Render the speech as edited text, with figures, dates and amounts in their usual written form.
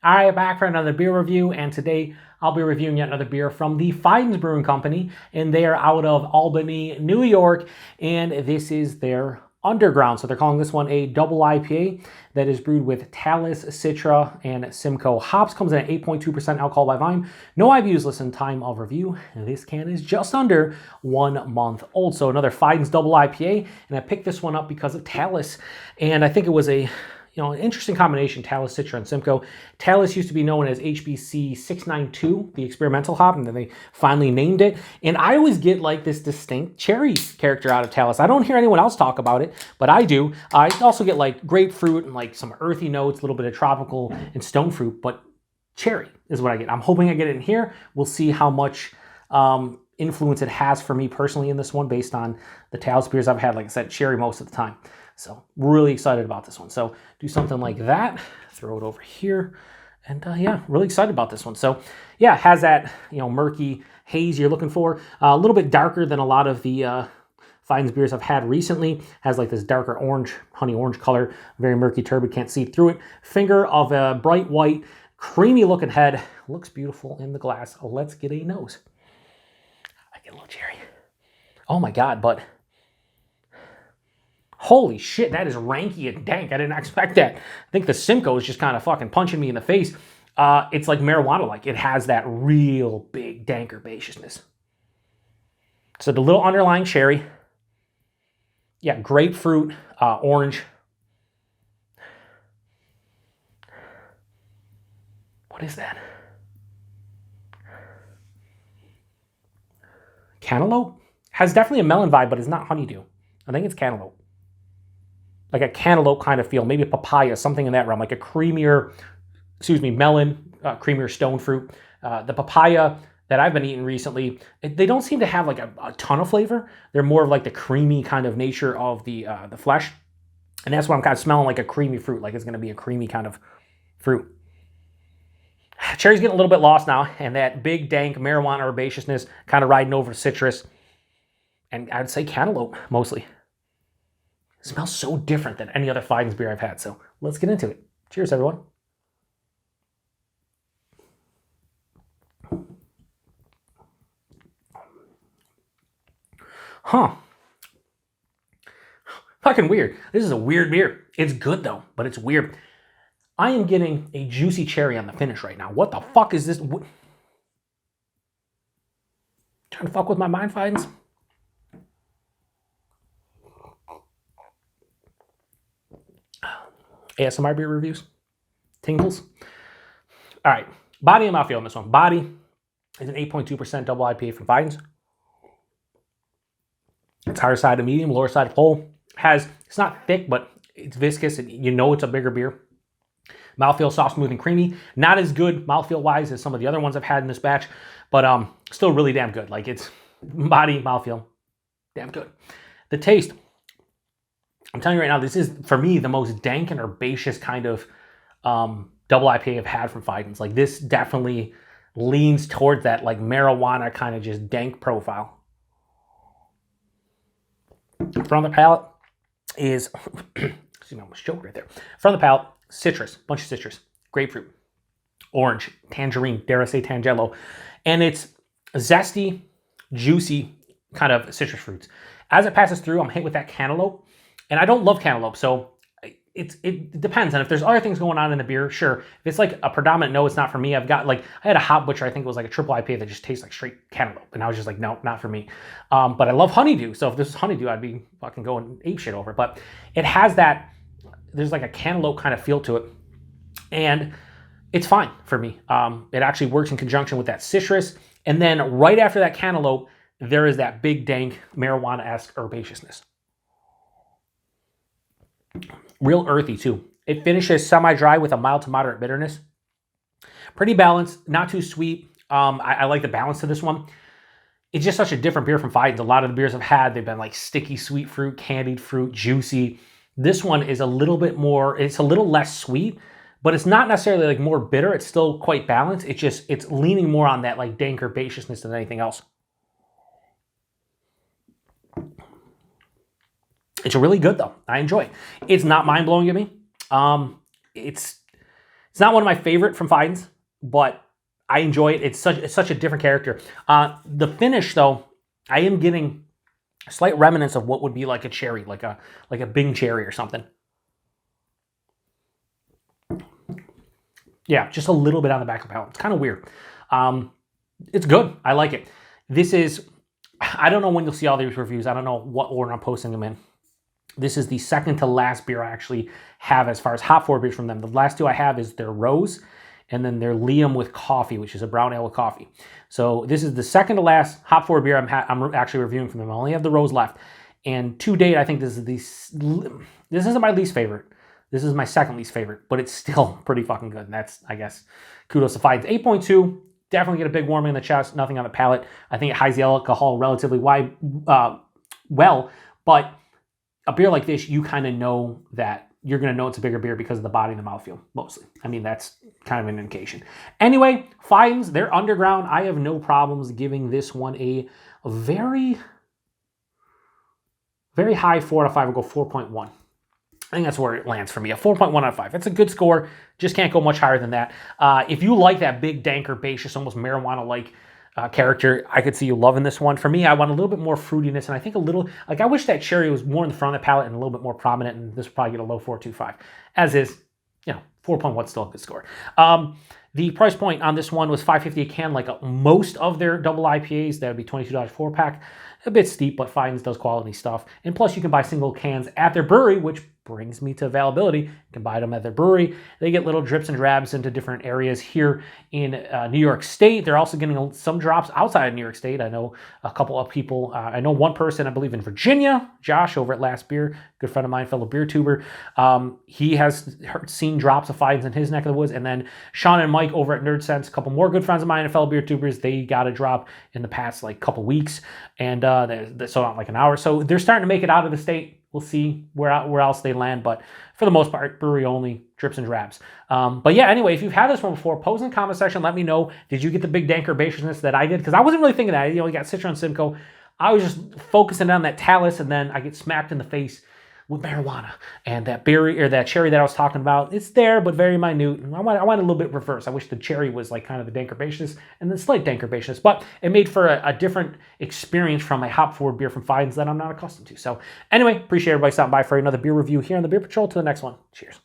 All right, back for another beer review, and today I'll be reviewing yet another beer from the Fidens Brewing Company, and they are out of Albany, New York, and this is their Underground. So they're calling this one a double IPA that is brewed with Talus, Citra, and Simcoe hops. Comes in at 8.2% alcohol by volume. No IBUs listed in time of review. This can is just under 1 month old. So another Fidens double IPA, and I picked this one up because of Talus, and I think it was a an interesting combination, Talus, Citra, and Simcoe. Talus used to be known as HBC 692, the experimental hop, and then they finally named it. And I always get like this distinct cherry character out of Talus. I don't hear anyone else talk about it, but I do. I also get like grapefruit and like some earthy notes, a little bit of tropical and stone fruit, but cherry is what I get. I'm hoping I get it in here. We'll see how much influence it has for me personally in this one based on the Talus beers I've had. Like I said, cherry most of the time. So really excited about this one. So do something like that, throw it over here, and yeah, really excited about this one. So yeah, it has that murky haze you're looking for. A little bit darker than a lot of the Fidens beers I've had recently. Has like this darker orange, honey orange color, very murky, turbid, can't see through it. Finger of a bright white, creamy looking head. Looks beautiful in the glass. Let's get a nose. I get a little cherry. Oh my God, but holy shit, that is ranky and dank. I didn't expect that. I think the Simcoe is just kind of fucking punching me in the face. It's like marijuana-like. It has that real big dank herbaceousness. So the little underlying cherry. Yeah, grapefruit, orange. What is that? Cantaloupe? Has definitely a melon vibe, but it's not honeydew. I think it's cantaloupe. Like a cantaloupe kind of feel, maybe a papaya, something in that realm, like a creamier, melon, creamier stone fruit. The papaya that I've been eating recently, they don't seem to have like a ton of flavor. They're more of like the creamy kind of nature of the flesh. And that's why I'm kind of smelling like a creamy fruit, like it's going to be a creamy kind of fruit. Cherry's getting a little bit lost now, and that big dank marijuana herbaceousness kind of riding over citrus. And I'd say cantaloupe mostly. It smells so different than any other Fidens beer I've had. So let's get into it. Cheers, everyone. Huh. Fucking weird. This is a weird beer. It's good though, but it's weird. I am getting a juicy cherry on the finish right now. What the fuck is this? Trying to fuck with my mind, Fidens? ASMR beer reviews. Tingles. All right. Body and mouthfeel on this one. Body is an 8.2% double IPA from Fidens. It's higher side of medium, lower side of whole. It's not thick, but it's viscous, and it's a bigger beer. Mouthfeel soft, smooth, and creamy. Not as good mouthfeel-wise as some of the other ones I've had in this batch, but still really damn good. Like, it's body, mouthfeel, damn good. The taste, I'm telling you right now, this is, for me, the most dank and herbaceous kind of double IPA I've had from Fidens. Like, this definitely leans towards that, like, marijuana kind of just dank profile. Front of the palate is, excuse me, I almost choked right there. Front of the palate, citrus, bunch of citrus, grapefruit, orange, tangerine, dare I say tangelo. And it's zesty, juicy kind of citrus fruits. As it passes through, I'm hit with that cantaloupe. And I don't love cantaloupe, so it depends. And if there's other things going on in the beer, sure. If it's like a predominant no, it's not for me. I had a Hop Butcher, I think it was like a triple IPA that just tastes like straight cantaloupe. And I was just like, no, not for me. But I love honeydew. So if this is honeydew, I'd be fucking going apeshit over it. But it has that, there's like a cantaloupe kind of feel to it. And it's fine for me. It actually works in conjunction with that citrus. And then right after that cantaloupe, there is that big dank marijuana-esque herbaceousness. Real earthy too. It finishes semi-dry with a mild to moderate bitterness. Pretty balanced, not too sweet. I like the balance to this one. It's just such a different beer from Fidens. A lot of the beers I've had, they've been like sticky sweet fruit, candied fruit, juicy. This one is a little bit more, it's a little less sweet, but it's not necessarily like more bitter. It's still quite balanced. It's leaning more on that like dank herbaceousness than anything else. It's really good though. I enjoy it. It's not mind-blowing to me. It's It's not one of my favorite from Fidens, but I enjoy it. It's such a different character. The finish, though, I am getting a slight remnants of what would be like a cherry, like a Bing cherry or something. Yeah, just a little bit on the back of the palate. It's kind of weird. It's good. I like it. This is, I don't know when you'll see all these reviews. I don't know what order I'm posting them in. This is the second to last beer I actually have as far as hop forward beers from them. The last two I have is their Rose and then their Liam with coffee, which is a brown ale with coffee. So this is the second to last hop forward beer I'm actually reviewing from them. I only have the Rose left. And to date, I think this isn't my least favorite. This is my second least favorite, but it's still pretty fucking good. And that's, I guess, kudos to Fidens. 8.2, definitely get a big warming in the chest, nothing on the palate. I think it hides the alcohol relatively well, but a beer like this, you kind of know that you're going to know it's a bigger beer because of the body and the mouthfeel, mostly. I mean, that's kind of an indication. Anyway, Fidens, they're underground. I have no problems giving this one a very, very high 4 out of 5. I'll go 4.1. I think that's where it lands for me, a 4.1 out of 5. That's a good score. Just can't go much higher than that. If you like that big, dank, herbaceous, almost marijuana-like character, I could see you loving this one. For me, I want a little bit more fruitiness, and I think a little, like I wish that cherry was more in the front of the palate and a little bit more prominent, and this would probably get a low 4.25. As is, 4.1 still a good score. The price point on this one was $5.50 a can, like most of their double IPAs. That would be $22 4-pack. A bit steep, but Fidens does quality stuff. And plus, you can buy single cans at their brewery, which brings me to availability. You can buy them at their brewery. They get little drips and drabs into different areas here in New York State. They're also getting some drops outside of New York State. I know a couple of people. I know one person, I believe, in Virginia, Josh, over at Last Beer, good friend of mine, fellow beer tuber. He has seen drops of Fidens in his neck of the woods. And then Sean and Mike over at Nerd Sense, a couple more good friends of mine and fellow beer tubers, they got a drop in the past couple weeks. And they're sold out like an hour. So they're starting to make it out of the state. We'll see where else they land, but for the most part, brewery only, drips and drabs. But yeah, anyway, if you've had this one before, post in the comment section, let me know. Did you get the big dank herbaceousness that I did? Because I wasn't really thinking that. You got Citra and Simcoe. I was just focusing on that Talus, and then I get smacked in the face with marijuana. And that berry or that cherry that I was talking about, it's there, but very minute. I want a little bit reverse. I wish the cherry was like kind of the dank herbaceous and the slight dank herbaceous, but it made for a different experience from a hop forward beer from Fidens that I'm not accustomed to. So anyway, appreciate everybody stopping by for another beer review here on the Beer Patrol. To the next one. Cheers.